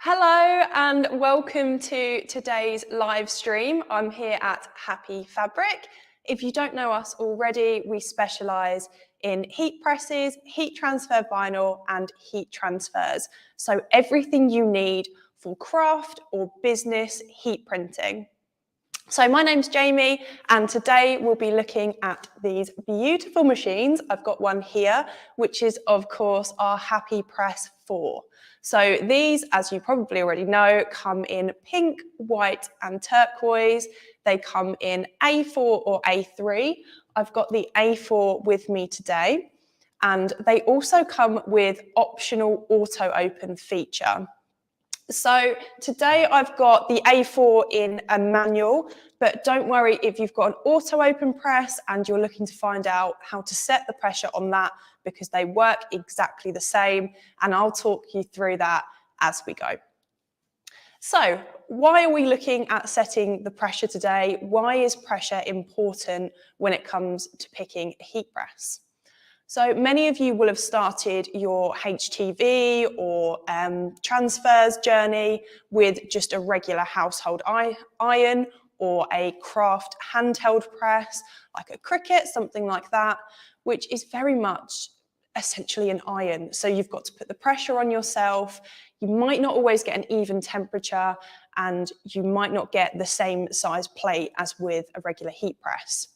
Hello and welcome to today's live stream. I'm here at Happy Fabric. If you don't know us already, we specialise in heat presses, heat transfer vinyl and heat transfers. So everything you need for craft or business heat printing. So my name's Jaymie and today we'll be looking at these beautiful machines. I've got one here, which is of course our HappyPress 4. So these, as you probably already know, come in pink, white and turquoise. They come in A4 or A3. I've got the A4 with me today and they also come with optional auto open feature. So today I've got the A4 in a manual, but don't worry if you've got an auto open press and you're looking to find out how to set the pressure on that because they work exactly the same, and I'll talk you through that as we go. So why are we looking at setting the pressure today? Why is pressure important when it comes to picking a heat press? So many of you will have started your HTV or transfers journey with just a regular household iron or a craft handheld press, like a Cricut, something like that, which is very much essentially an iron. So you've got to put the pressure on yourself. You might not always get an even temperature and you might not get the same size plate as with a regular heat press.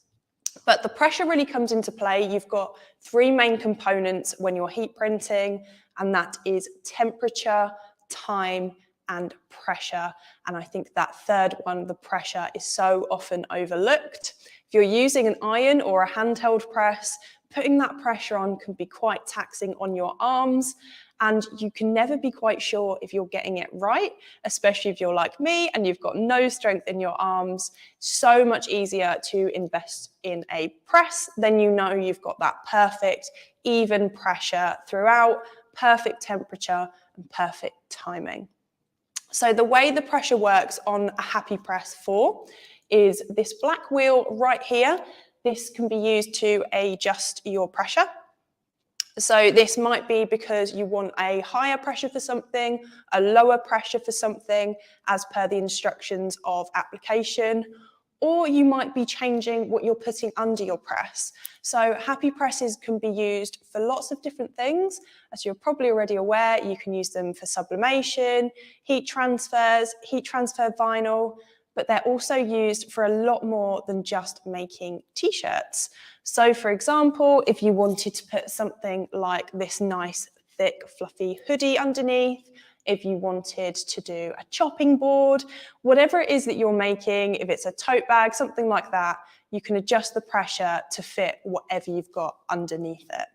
But the pressure really comes into play. You've got three main components when you're heat printing, and that is temperature, time, and pressure. And I think that third one, the pressure, is so often overlooked. If you're using an iron or a handheld press, putting that pressure on can be quite taxing on your arms, and you can never be quite sure if you're getting it right, especially if you're like me and you've got no strength in your arms. So much easier to invest in a press, then you know you've got that perfect, even pressure throughout, perfect temperature and perfect timing. So the way the pressure works on a HappyPress 4 is this black wheel right here. This can be used to adjust your pressure. So this might be because you want a higher pressure for something, a lower pressure for something, as per the instructions of application, or you might be changing what you're putting under your press. So Happy Presses can be used for lots of different things. As you're probably already aware, you can use them for sublimation, heat transfers, heat transfer vinyl, but they're also used for a lot more than just making t-shirts. So for example, if you wanted to put something like this nice, thick, fluffy hoodie underneath, if you wanted to do a chopping board, whatever it is that you're making, if it's a tote bag, something like that, you can adjust the pressure to fit whatever you've got underneath it.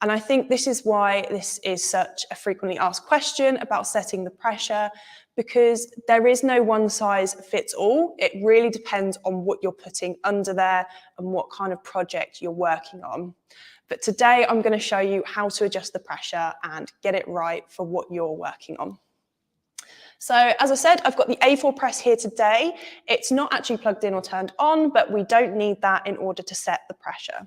And I think this is why this is such a frequently asked question about setting the pressure, because there is no one size fits all. It really depends on what you're putting under there and what kind of project you're working on. But today I'm going to show you how to adjust the pressure and get it right for what you're working on. So as I said, I've got the A4 press here today. It's not actually plugged in or turned on, but we don't need that in order to set the pressure.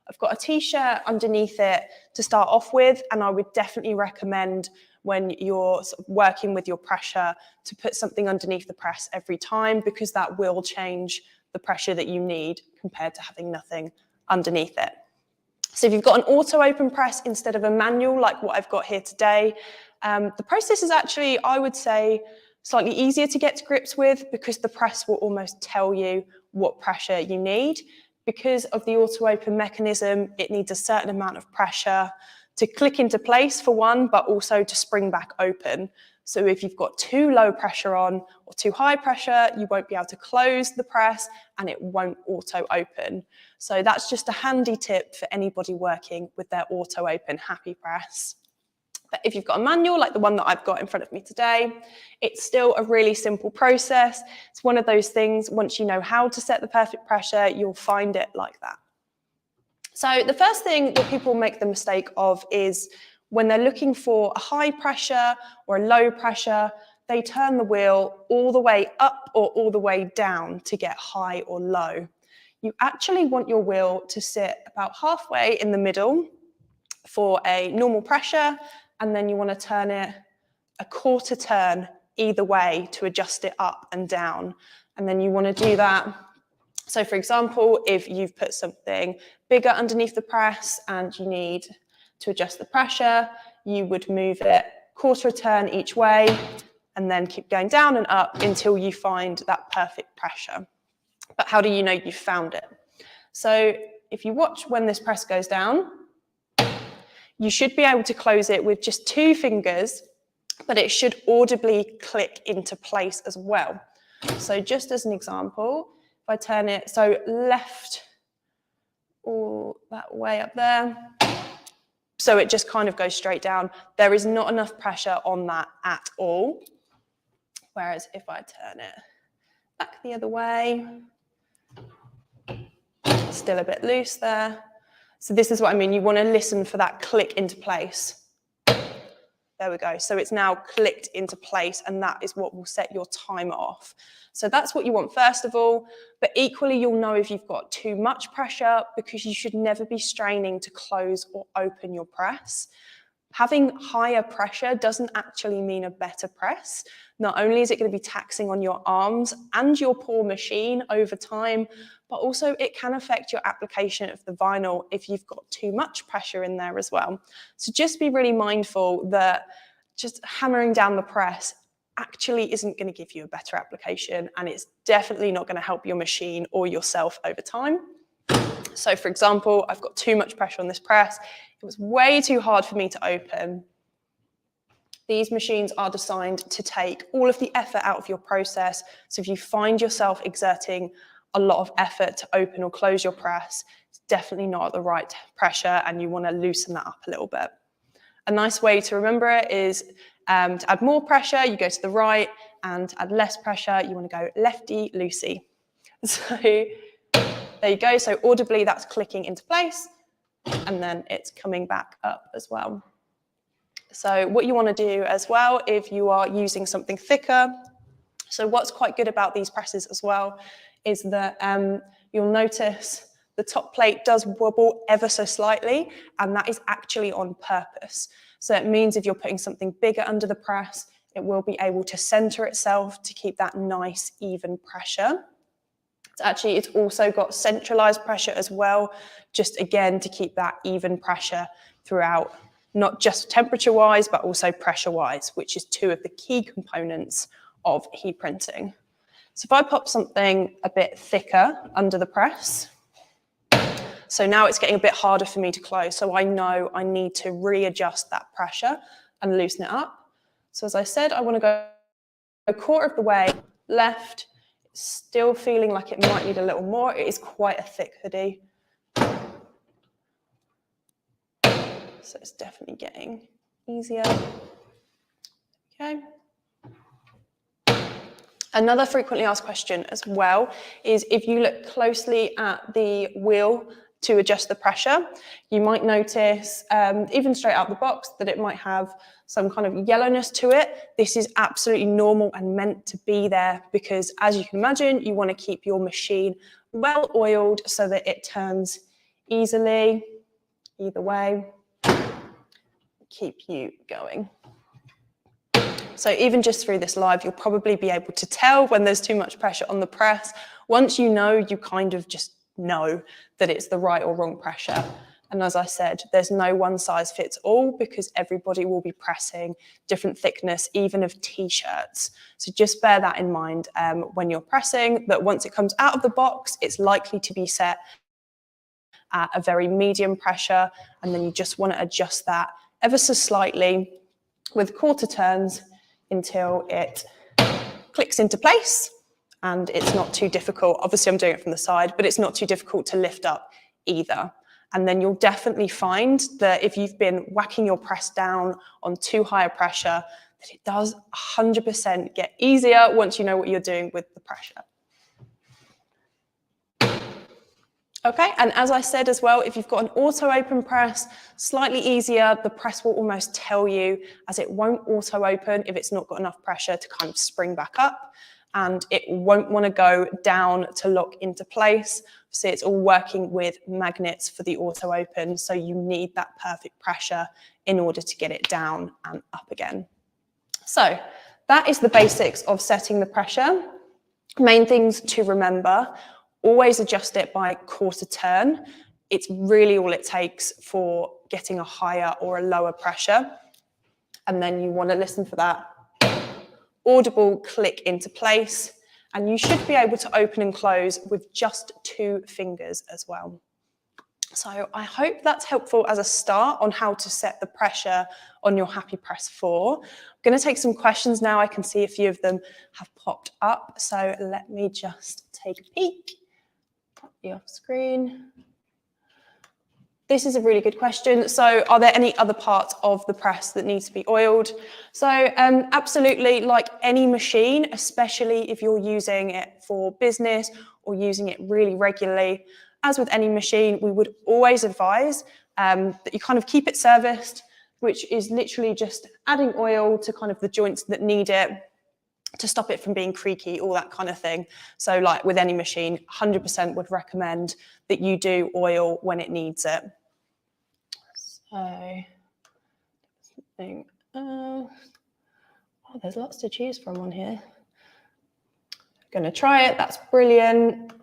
I've got a t-shirt underneath it to start off with, and I would definitely recommend when you're sort of working with your pressure to put something underneath the press every time, because that will change the pressure that you need compared to having nothing underneath it. So if you've got an auto open press instead of a manual like what I've got here today, the process is actually, I would say, slightly easier to get to grips with, because the press will almost tell you what pressure you need. Because of the auto open mechanism, it needs a certain amount of pressure to click into place for one, but also to spring back open. So if you've got too low pressure on or too high pressure, you won't be able to close the press and it won't auto open. So that's just a handy tip for anybody working with their auto open HappyPress. But if you've got a manual like the one that I've got in front of me today, it's still a really simple process. It's one of those things, once you know how to set the perfect pressure, you'll find it like that. So the first thing that people make the mistake of is when they're looking for a high pressure or a low pressure, they turn the wheel all the way up or all the way down to get high or low. You actually want your wheel to sit about halfway in the middle for a normal pressure, and then you want to turn it a quarter turn either way to adjust it up and down. And then you want to do that. So for example, if you've put something bigger underneath the press and you need to adjust the pressure, you would move it quarter turn each way and then keep going down and up until you find that perfect pressure. But how do you know you've found it? So if you watch when this press goes down, you should be able to close it with just 2 fingers, but it should audibly click into place as well. So just as an example, if I turn it so left all that way up there, so it just kind of goes straight down. There is not enough pressure on that at all. Whereas if I turn it back the other way, still a bit loose there. So this is what I mean. You want to listen for that click into place. There we go. So it's now clicked into place, and that is what will set your timer off. So that's what you want first of all, but equally you'll know if you've got too much pressure, because you should never be straining to close or open your press. Having higher pressure doesn't actually mean a better press. Not only is it going to be taxing on your arms and your poor machine over time, but also it can affect your application of the vinyl if you've got too much pressure in there as well. So just be really mindful that just hammering down the press actually isn't going to give you a better application, and it's definitely not going to help your machine or yourself over time. So for example, I've got too much pressure on this press. It was way too hard for me to open. These machines are designed to take all of the effort out of your process. So if you find yourself exerting a lot of effort to open or close your press, it's definitely not at the right pressure, and you want to loosen that up a little bit. A nice way to remember it is to add more pressure, you go to the right, and to add less pressure, you want to go lefty, loosey. So there you go. So audibly, that's clicking into place, and then it's coming back up as well. So what you want to do as well, if you are using something thicker, so what's quite good about these presses as well is that you'll notice the top plate does wobble ever so slightly, and that is actually on purpose. So it means if you're putting something bigger under the press, it will be able to center itself to keep that nice, even pressure. It's also got centralized pressure as well, just again to keep that even pressure throughout, not just temperature-wise, but also pressure-wise, which is 2 of the key components of heat printing. So if I pop something a bit thicker under the press, so now it's getting a bit harder for me to close, so I know I need to readjust that pressure and loosen it up. So as I said, I want to go a quarter of the way left, still feeling like it might need a little more. It is quite a thick hoodie. So it's definitely getting easier. Okay. Another frequently asked question as well is if you look closely at the wheel to adjust the pressure, you might notice, even straight out the box, that it might have some kind of yellowness to it. This is absolutely normal and meant to be there because, as you can imagine, you want to keep your machine well oiled so that it turns easily, either way, keep you going. So even just through this live, you'll probably be able to tell when there's too much pressure on the press. Once you know, you kind of just know that it's the right or wrong pressure. And as I said, there's no one size fits all because everybody will be pressing different thickness, even of t-shirts. So just bear that in mind when you're pressing, that once it comes out of the box, it's likely to be set at a very medium pressure. And then you just want to adjust that ever so slightly with quarter turns until it clicks into place and it's not too difficult. Obviously, I'm doing it from the side, but it's not too difficult to lift up either. And then you'll definitely find that if you've been whacking your press down on too high a pressure, that it does 100% get easier once you know what you're doing with the pressure. Okay, and as I said as well, if you've got an auto open press, slightly easier, the press will almost tell you, as it won't auto open if it's not got enough pressure to kind of spring back up, and it won't want to go down to lock into place. So it's all working with magnets for the auto open, so you need that perfect pressure in order to get it down and up again. So that is the basics of setting the pressure. Main things to remember, always adjust it by quarter turn. It's really all it takes for getting a higher or a lower pressure. And then you want to listen for that audible click into place. And you should be able to open and close with just 2 fingers as well. So I hope that's helpful as a start on how to set the pressure on your HappyPress 4. I'm going to take some questions now. I can see a few of them have popped up. So let me just take a peek. Pop you off screen. This is a really good question. So are there any other parts of the press that need to be oiled? So absolutely, like any machine, especially if you're using it for business or using it really regularly, as with any machine, we would always advise that you kind of keep it serviced, which is literally just adding oil to kind of the joints that need it to stop it from being creaky, all that kind of thing. So like with any machine, 100% would recommend that you do oil when it needs it. So, there's lots to choose from on here. Going to try it, that's brilliant.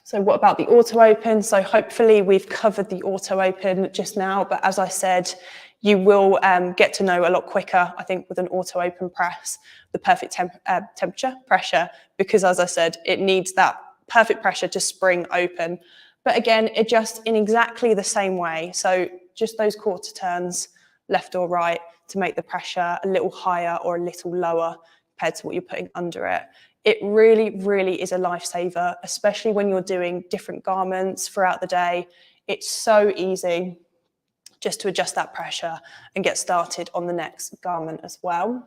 So what about the auto open? So hopefully we've covered the auto open just now, but as I said, you will get to know a lot quicker, I think, with an auto open press, the perfect temperature, pressure, because as I said, it needs that perfect pressure to spring open. But again, adjust in exactly the same way. So just those quarter turns, left or right, to make the pressure a little higher or a little lower compared to what you're putting under it. It really, really is a lifesaver, especially when you're doing different garments throughout the day. It's so easy just to adjust that pressure and get started on the next garment as well.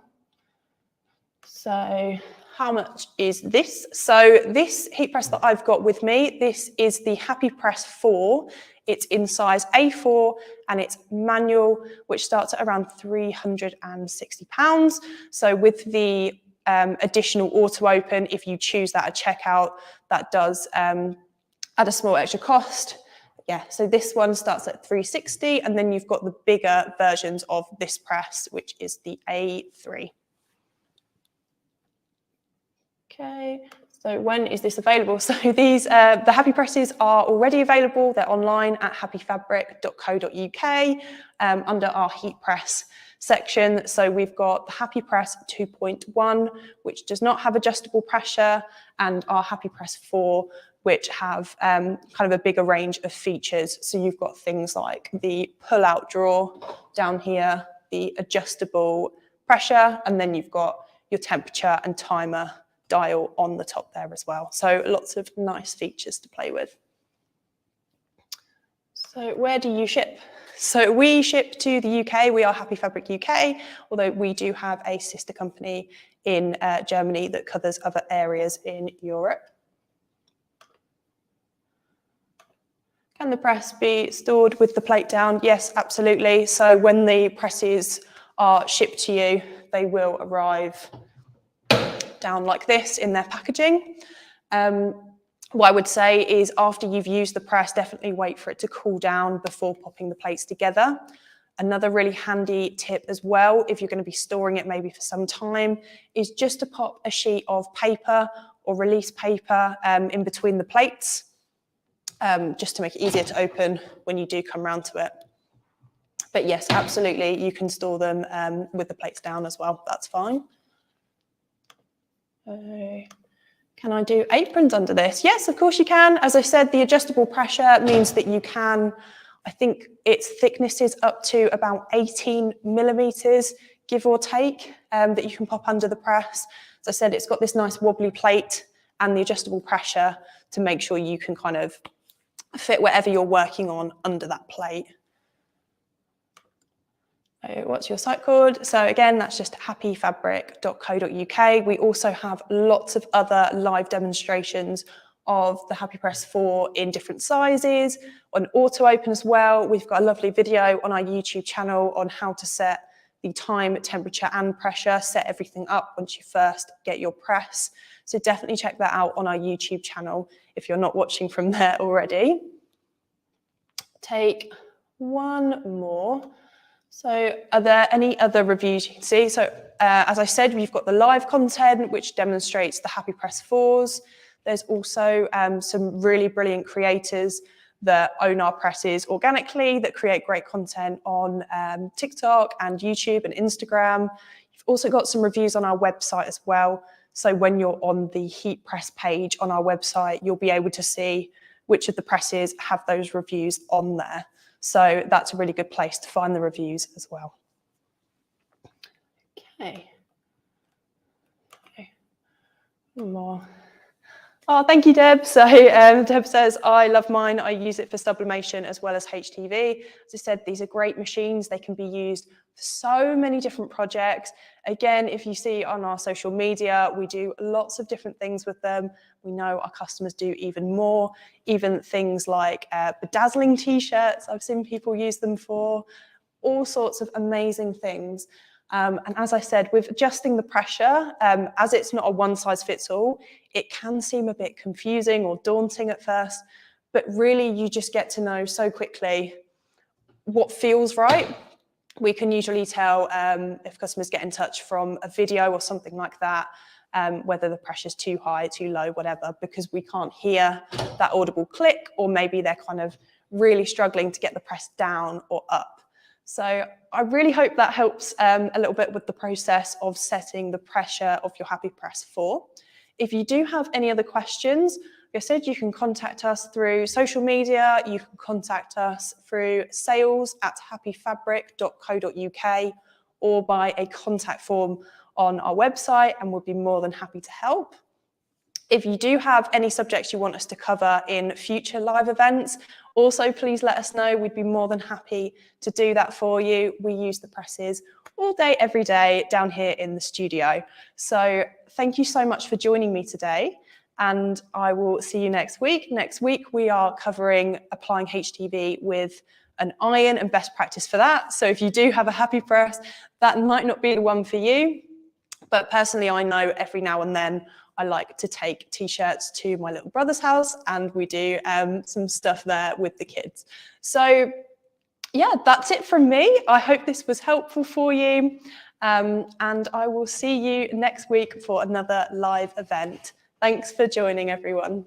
So how much is this? So this heat press that I've got with me, this is the HappyPress 4. It's in size A4 and it's manual, which starts at around £360. So with the additional auto open, if you choose that at checkout, that does add a small extra cost. Yeah, so this one starts at £360, and then you've got the bigger versions of this press, which is the A3. Okay, so when is this available? So these, the HappyPresses are already available. They're online at happyfabric.co.uk under our heat press section. So we've got the HappyPress 2.1, which does not have adjustable pressure, and our HappyPress 4, which have kind of a bigger range of features. So you've got things like the pull-out drawer down here, the adjustable pressure, and then you've got your temperature and timer dial on the top there as well. So lots of nice features to play with. So where do you ship? So we ship to the UK. We are Happy Fabric UK, although we do have a sister company in Germany that covers other areas in Europe. Can the press be stored with the plate down? Yes, absolutely. So when the presses are shipped to you, they will arrive down like this in their packaging. What I would say is after you've used the press, definitely wait for it to cool down before popping the plates together. Another really handy tip as well, if you're going to be storing it maybe for some time, is just to pop a sheet of paper or release paper in between the plates, just to make it easier to open when you do come round to it. But yes, absolutely, you can store them with the plates down as well. That's fine. Can I do aprons under this? Yes, of course you can. As I said, the adjustable pressure means that you can, I think its thickness is up to about 18 millimeters, give or take, that you can pop under the press. As I said, it's got this nice wobbly plate and the adjustable pressure to make sure you can kind of fit whatever you're working on under that plate. So what's your site called? So again, that's just happyfabric.co.uk. We also have lots of other live demonstrations of the HappyPress 4 in different sizes, on auto open as well. We've got a lovely video on our YouTube channel on how to set the time, temperature and pressure, set everything up once you first get your press. So definitely check that out on our YouTube channel if you're not watching from there already. Take one more. So are there any other reviews you can see? So as I said, we've got the live content, which demonstrates the HappyPress 4s. There's also some really brilliant creators that own our presses organically, that create great content on TikTok and YouTube and Instagram. You've also got some reviews on our website as well. So when you're on the HeatPress page on our website, you'll be able to see which of the presses have those reviews on there. So that's a really good place to find the reviews as well. Okay. One more. Oh, thank you, Deb. So Deb says, I love mine. I use it for sublimation as well as HTV. As I said, these are great machines. They can be used for so many different projects. Again, if you see on our social media, we do lots of different things with them. We know our customers do even more, even things like bedazzling t-shirts. I've seen people use them for all sorts of amazing things. And as I said, with adjusting the pressure, as it's not a one-size-fits-all, it can seem a bit confusing or daunting at first, but really you just get to know so quickly what feels right. We can usually tell if customers get in touch from a video or something like that, whether the pressure's too high, too low, whatever, because we can't hear that audible click, or maybe they're kind of really struggling to get the press down or up. So I really hope that helps a little bit with the process of setting the pressure of your HappyPress 4. If you do have any other questions, like I said, you can contact us through social media, you can contact us through sales@happyfabric.co.uk or by a contact form on our website, and we'll be more than happy to help. If you do have any subjects you want us to cover in future live events, also please let us know. We'd be more than happy to do that for you. We use the presses all day, every day down here in the studio. So thank you so much for joining me today, and I will see you next week. Next week, we are covering applying HTV with an iron and best practice for that. So if you do have a HappyPress, that might not be the one for you. But personally, I know every now and then I like to take t-shirts to my little brother's house, and we do some stuff there with the kids. So yeah, that's it from me. I hope this was helpful for you. And I will see you next week for another live event. Thanks for joining, everyone.